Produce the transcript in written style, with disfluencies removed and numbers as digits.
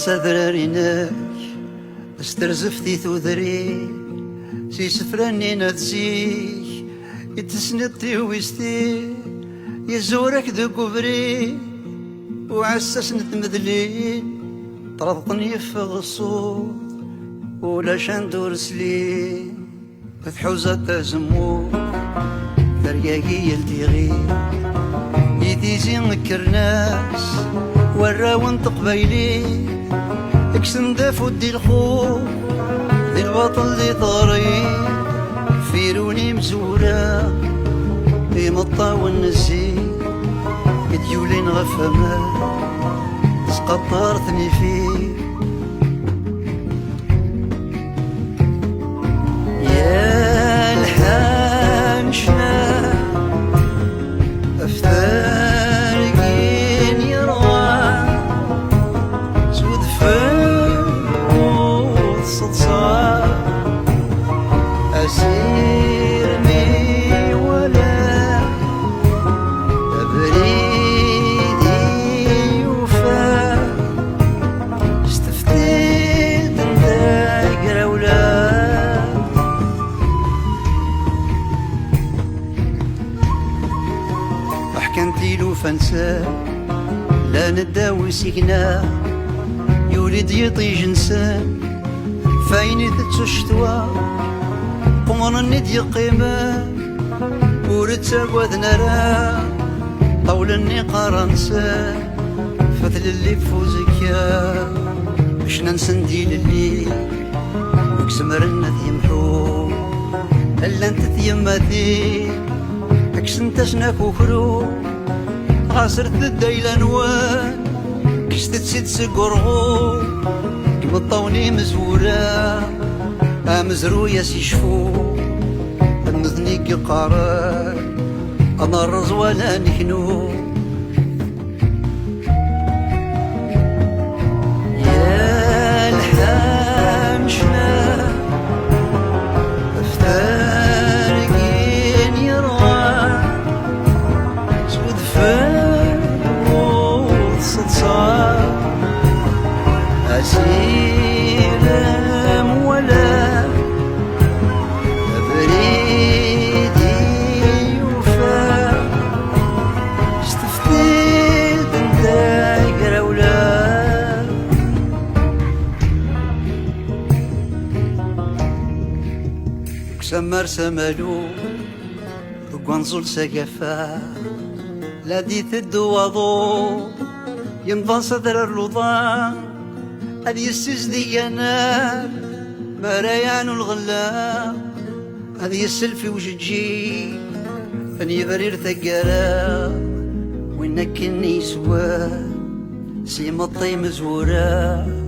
صدرارينك استرزفتي ثوذري سي سفراني نتسيك يتسندتي ويستي يزورك ذو كبري وعساس نتمذلين طردني يفغ الصوت ولا شندور سليم فتحوزة تزمو ثرياقي يلتغي يديزي نكرناس وراون تقبيلي اكسن دافو دي الخوف ذي البطل ذي طري فيروني مزورة في مطا والنسي يديولين غفما تسقطرتني فيه يا الحانشنا افتارقين يروى سود فوت صدصار أسير مي ولا بريدي وفا استفتيت نداقر أولاد أحكمتي له فانساه لا نداوي سكنا يولد يطيج انسان فايني تتشتوى قمر الندي قيمة ورتساقوذ نرى طولني قرنسا فتل اللي بفوزك يا باش ننسى اللي وكسمرنا يمحو الا انت تيماتي اكسنت شناك وخرو غاسرت الدايلان وان كشتت سيد سقرغو كمطوني مزورة مزروية سيشفو النذني قرار أنا الرزوالة نكنو يا الحانشنا افتارقين يروى سود فوت صدصار أسيلم ولا سمر سملو وقنصل سقفا لا ديت الدواضو ينضى صدر الرضان هذ يستزدي نار مريان الغلا هذ يسلفي وججي فني برير ثقرا وينك اني سوا سيمطي مزورا